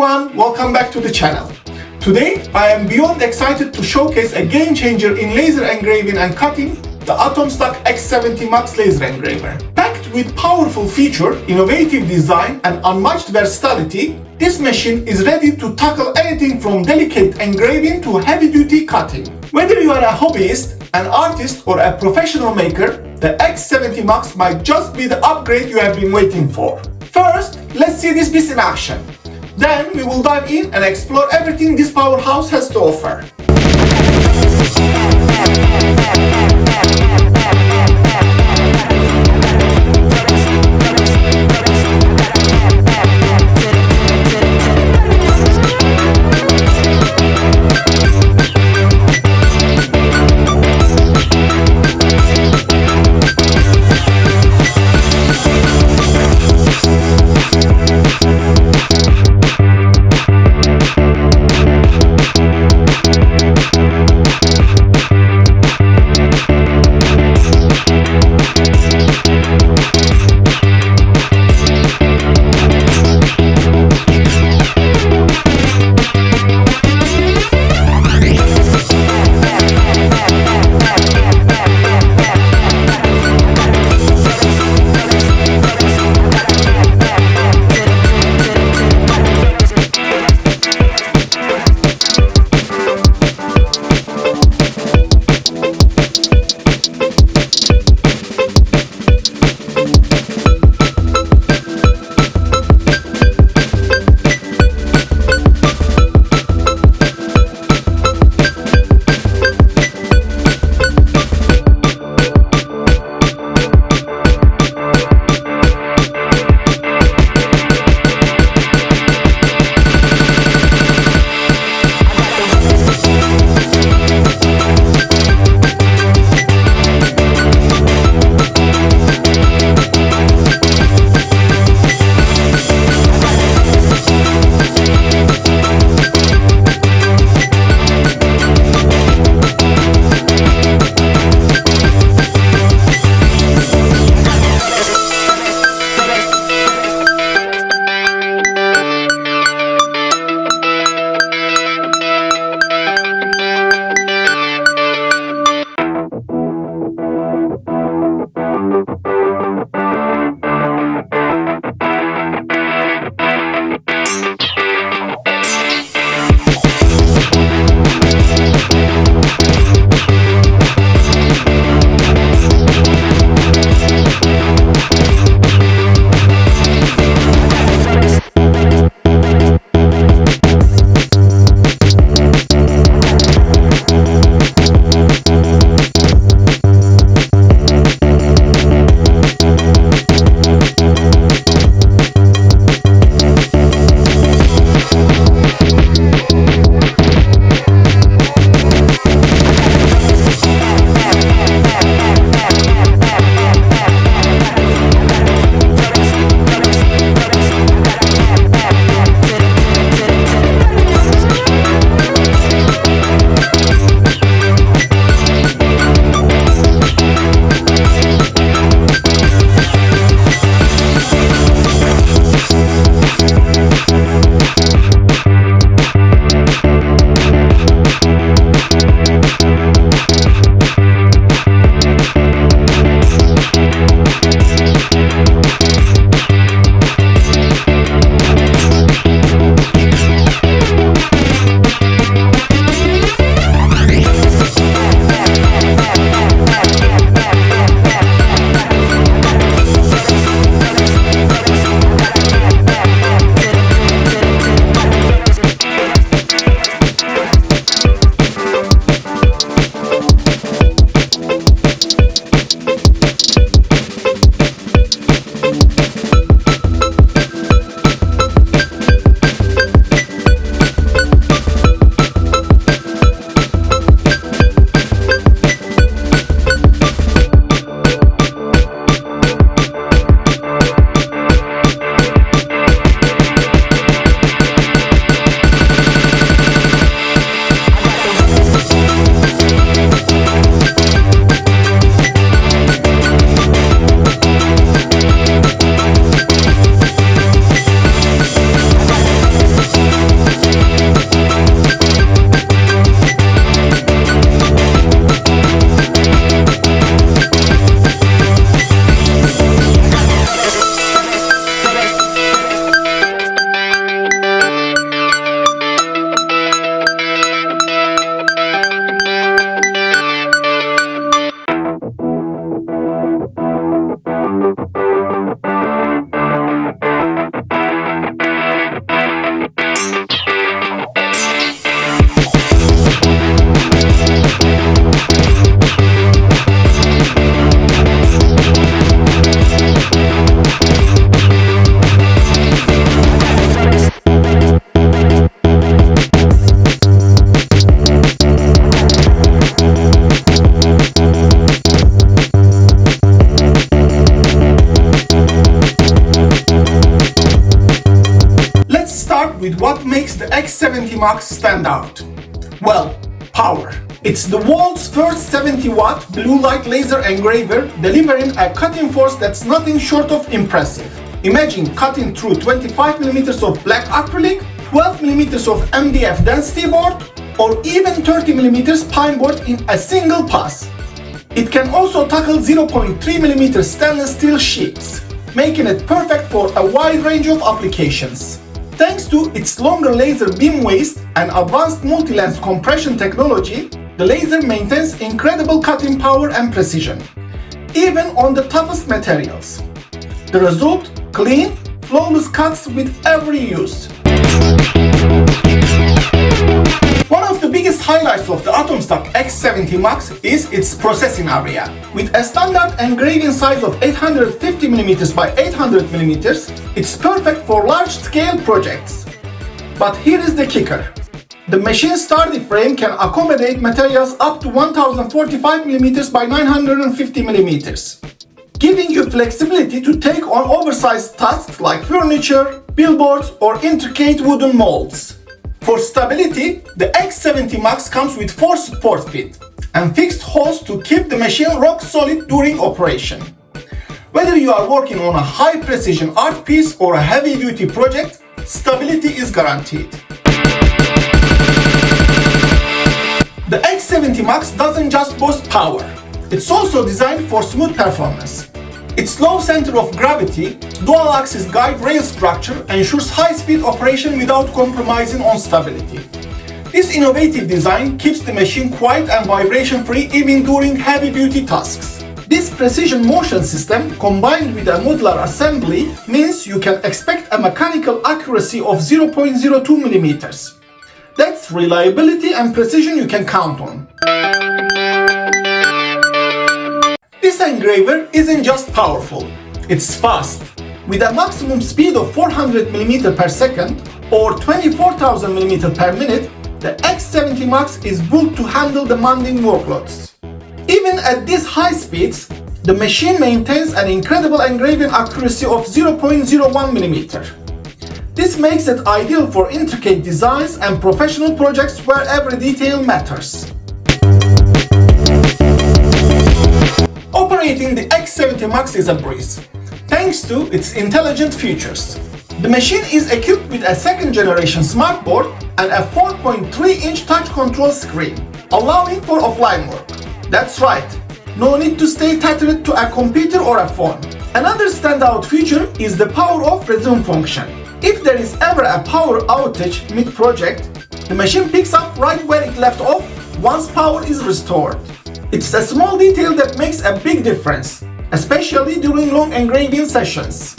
everyone, welcome back to the channel. Today I am beyond excited to showcase a game changer in laser engraving and cutting, the Atomstack X70 Max laser engraver. Packed with powerful feature, innovative design and unmatched versatility, this machine is ready to tackle anything from delicate engraving to heavy-duty cutting. Whether you are a hobbyist, an artist or a professional maker, the X70 Max might just be the upgrade you have been waiting for. First, let's see this beast in action. Then we will dive in and explore everything this powerhouse has to offer. with what makes the X70 Max stand out. Well, power. It's the world's first 70-watt blue light laser engraver, delivering a cutting force that's nothing short of impressive. Imagine cutting through 25mm of black acrylic, 12mm of MDF density board, or even 30mm pine board in a single pass. It can also tackle 0.3mm stainless steel sheets, making it perfect for a wide range of applications. Thanks to its longer laser beam waist and advanced multi-lens compression technology, the laser maintains incredible cutting power and precision, even on the toughest materials. The result? Clean, flawless cuts with every use. One of the biggest highlights of the Atomstack X70 Max is its processing area. With a standard engraving size of 850mm by 800mm, it's perfect for large-scale projects. But here is the kicker. The machine's sturdy frame can accommodate materials up to 1045mm by 950mm, giving you flexibility to take on oversized tasks like furniture, billboards, or intricate wooden molds. For stability, the X70 Max comes with 4 support feet and fixed holes to keep the machine rock solid during operation. Whether you are working on a high-precision art piece or a heavy-duty project, stability is guaranteed. The X70 Max doesn't just boast power, it's also designed for smooth performance. Its low center of gravity, dual-axis guide rail structure ensures high-speed operation without compromising on stability. This innovative design keeps the machine quiet and vibration-free even during heavy-duty tasks. This precision motion system, combined with a modular assembly, means you can expect a mechanical accuracy of 0.02mm. That's reliability and precision you can count on. This engraver isn't just powerful, it's fast. With a maximum speed of 400mm per second or 24,000mm per minute, the X70 Max is built to handle demanding workloads. Even at these high speeds, the machine maintains an incredible engraving accuracy of 0.01mm. This makes it ideal for intricate designs and professional projects where every detail matters. Operating the X70 Max is a breeze, thanks to its intelligent features. The machine is equipped with a second-generation smart board and a 4.3-inch touch control screen, allowing for offline work. That's right, no need to stay tethered to a computer or a phone. Another standout feature is the power off resume function. If there is ever a power outage mid-project, the machine picks up right where it left off once power is restored. It's a small detail that makes a big difference, especially during long engraving sessions.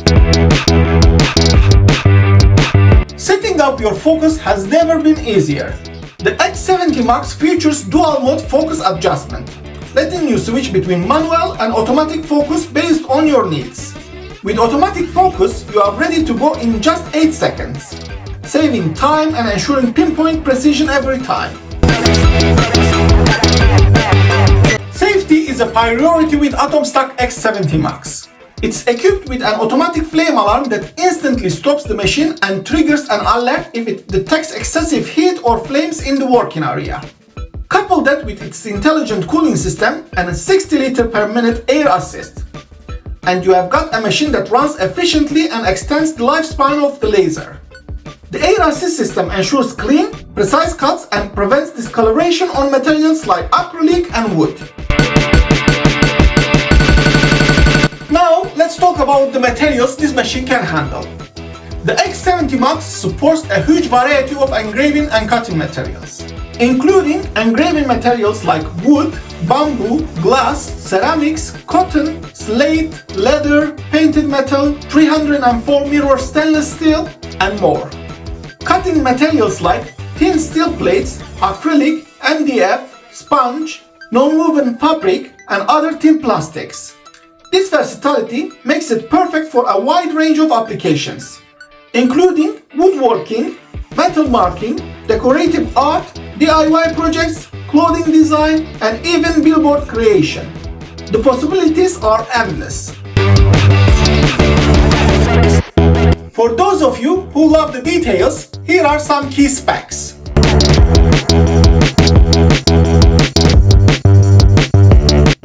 Setting up your focus has never been easier. The X70 Max features dual-mode focus adjustment, letting you switch between manual and automatic focus based on your needs. With automatic focus, you are ready to go in just 8 seconds, saving time and ensuring pinpoint precision every time. Safety is a priority with Atomstack X70 Max. It's equipped with an automatic flame alarm that instantly stops the machine and triggers an alert if it detects excessive heat or flames in the working area. Couple that with its intelligent cooling system and a 60 liter per minute air assist, and you have got a machine that runs efficiently and extends the lifespan of the laser. The air assist system ensures clean, precise cuts and prevents discoloration on materials like acrylic and wood. Now, let's talk about the materials this machine can handle. The X70 Max supports a huge variety of engraving and cutting materials, including engraving materials like wood, bamboo, glass, ceramics, cotton, slate, leather, painted metal, 304 mirror stainless steel, and more. Cutting materials like thin steel plates, acrylic, MDF, sponge, non-woven fabric, and other thin plastics. This versatility makes it perfect for a wide range of applications, including woodworking, metal marking, decorative art, DIY projects, clothing design, and even billboard creation. The possibilities are endless. For those of you who love the details, here are some key specs.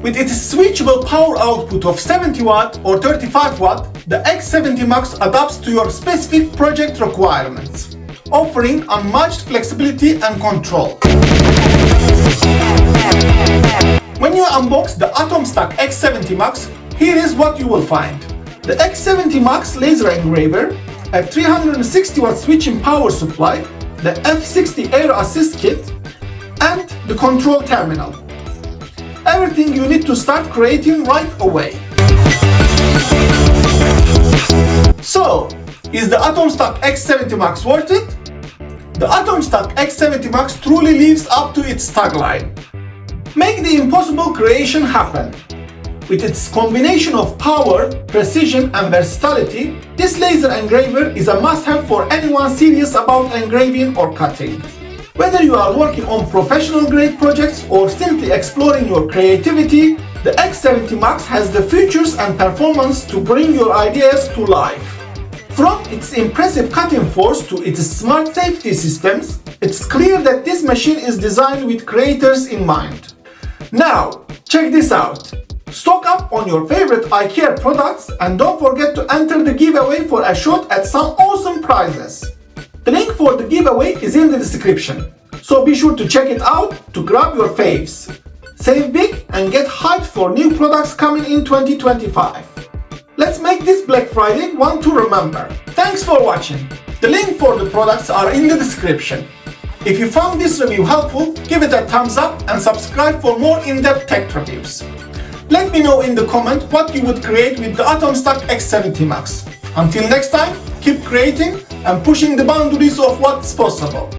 With its switchable power output of 70 Watt or 35 Watt, the X70 Max adapts to your specific project requirements, offering unmatched flexibility and control. When you unbox the Atomstack X70 Max, here is what you will find. The X70 Max laser engraver, a 360 Watt switching power supply, the F60 Air Assist Kit, and the control terminal. Everything you need to start creating right away. So, is the Atomstack X70 Max worth it? The Atomstack X70 Max truly lives up to its tagline. Make the impossible creation happen. With its combination of power, precision, and versatility, this laser engraver is a must-have for anyone serious about engraving or cutting. Whether you are working on professional-grade projects or simply exploring your creativity, the X70 Max has the features and performance to bring your ideas to life. From its impressive cutting force to its smart safety systems, it's clear that this machine is designed with creators in mind. Now, check this out. Stock up on your favorite IKEA products and don't forget to enter the giveaway for a shot at some awesome prizes. The link for the giveaway is in the description, so be sure to check it out to grab your faves. Save big and get hyped for new products coming in 2025. Let's make this Black Friday one to remember. Thanks for watching. The link for the products are in the description. If you found this review helpful, give it a thumbs up and subscribe for more in-depth tech reviews. Let me know in the comment what you would create with the Atomstack X70 Max. Until next time, keep creating and pushing the boundaries of what's possible.